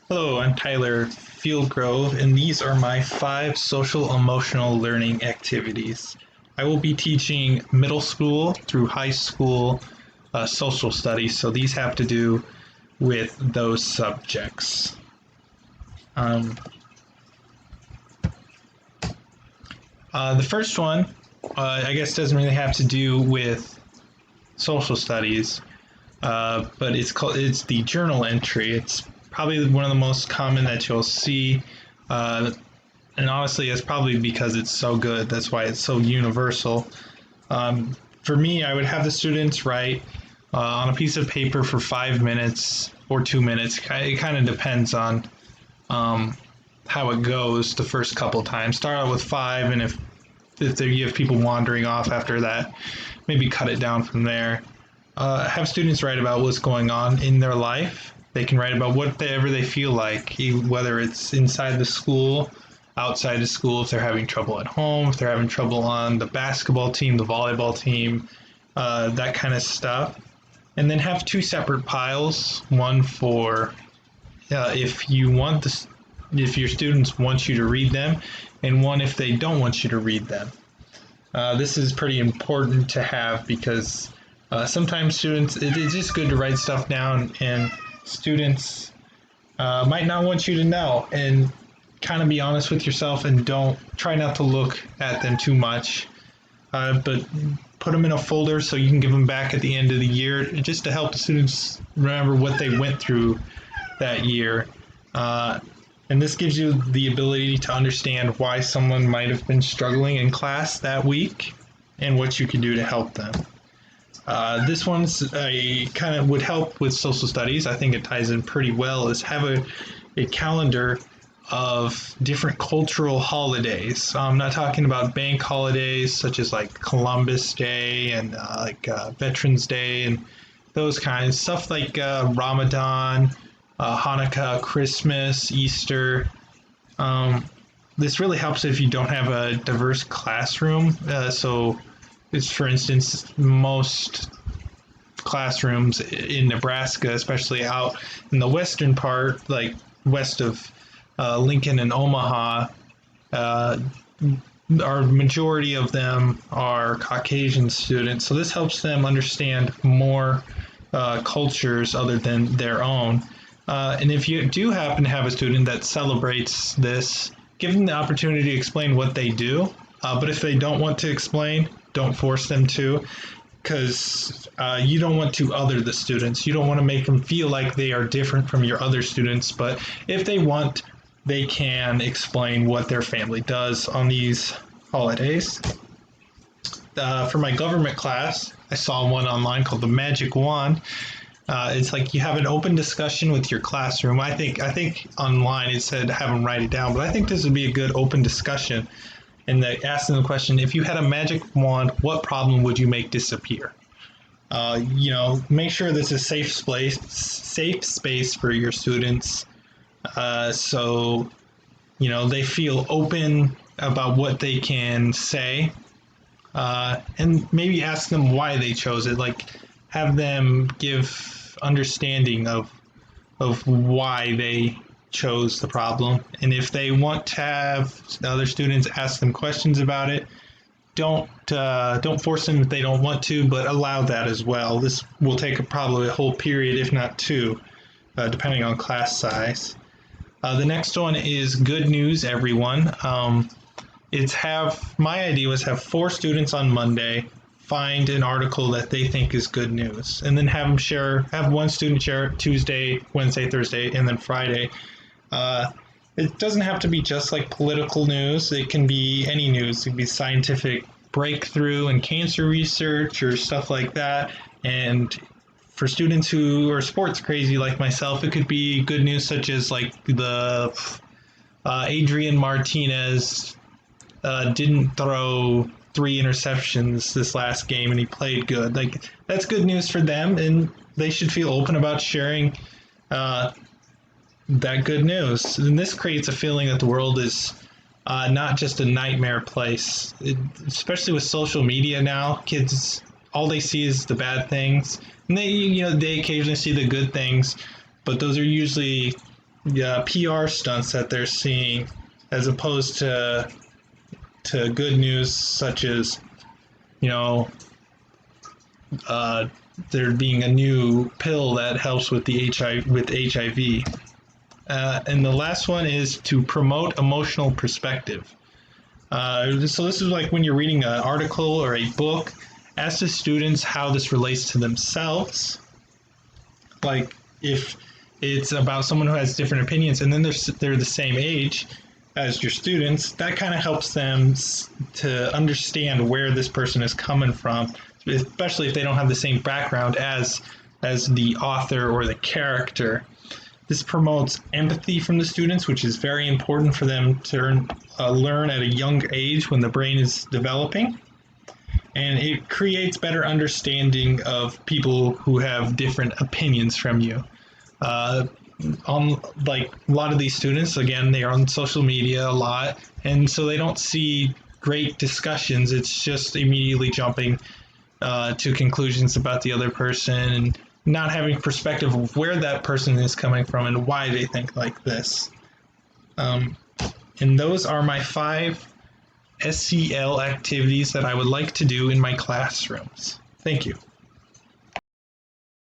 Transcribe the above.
Hello, I'm Tyler Fieldgrove, and these are my 5 social emotional learning activities. I will be teaching middle school through high school social studies, so these have to do with those subjects. Um, the first one, I guess, doesn't really have to do with social studies, but it's the journal entry. It's probably one of the most common that you'll see, uh, and honestly, it's probably because it's so good. That's why it's so universal. For me, I would have the students write on a piece of paper for 5 minutes or 2 minutes. It kind of depends on um, how it goes the first couple times. Start out with five, and if you have people wandering off after that, maybe cut it down from there. Have students write about what's going on in their life. They can write about whatever they feel like, whether it's inside the school, outside the school, if they're having trouble at home, if they're having trouble on the basketball team, the volleyball team, that kind of stuff. And then have 2 separate piles, one for if you want this, if your students want you to read them, and one if they don't want you to read them. This is pretty important to have because sometimes students, it's just good to write stuff down, and students might not want you to know. And kind of be honest with yourself and don't try not to look at them too much, but put them in a folder so you can give them back at the end of the year just to help the students remember what they went through that year. And this gives you the ability to understand why someone might have been struggling in class that week and what you can do to help them. This one's a kind of would help with social studies. I think it ties in pretty well. Is have a calendar of different cultural holidays. So I'm not talking about bank holidays such as like Columbus Day and Veterans Day and those kinds. Stuff like Ramadan, Hanukkah, Christmas, Easter. This really helps if you don't have a diverse classroom. So it's, for instance, most classrooms in Nebraska, especially out in the western part, like west of Lincoln and Omaha, our majority of them are Caucasian students. So this helps them understand more cultures other than their own. And if you do happen to have a student that celebrates this, give them the opportunity to explain what they do. But if they don't want to explain, don't force them to, because you don't want to other the students. You don't want to make them feel like they are different from your other students. But if they want, they can explain what their family does on these holidays. For my government class, I saw one online called the Magic Wand. It's like you have an open discussion with your classroom. I think online it said have them write it down, but I think this would be a good open discussion. And they ask them the question: if you had a magic wand, what problem would you make disappear? Make sure this is safe space for your students, so they feel open about what they can say, and maybe ask them why they chose it. Like, have them give understanding of why they chose the problem. And if they want to have the other students ask them questions about it, don't force them if they don't want to, but allow that as well. This will take probably a whole period, if not two, depending on class size. The next one is good news, everyone. My idea was have 4 students on Monday find an article that they think is good news, and then have one student share it Tuesday, Wednesday, Thursday, and then Friday. It doesn't have to be just like political news. It can be any news. It can be scientific breakthrough in cancer research or stuff like that. And for students who are sports crazy like myself, it could be good news such as like the Adrian Martinez didn't throw 3 interceptions this last game and he played good. Like, that's good news for them, and they should feel open about sharing that good news. And this creates a feeling that the world is not just a nightmare place. Especially with social media now, kids, all they see is the bad things, and they occasionally see the good things, but those are usually PR stunts that they're seeing, as opposed to good news such as, you know, there being a new pill that helps with the HIV. And the last one is to promote emotional perspective. So this is like when you're reading an article or a book, ask the students how this relates to themselves. Like if it's about someone who has different opinions and then they're the same age as your students, that kind of helps them to understand where this person is coming from, especially if they don't have the same background as the author or the character. This promotes empathy from the students, which is very important for them to learn at a young age when the brain is developing. And it creates better understanding of people who have different opinions from you. On like a lot of these students, again, they are on social media a lot, and so they don't see great discussions. It's just immediately jumping to conclusions about the other person and not having perspective of where that person is coming from and why they think like this. And those are my 5 SEL activities that I would like to do in my classrooms. Thank you.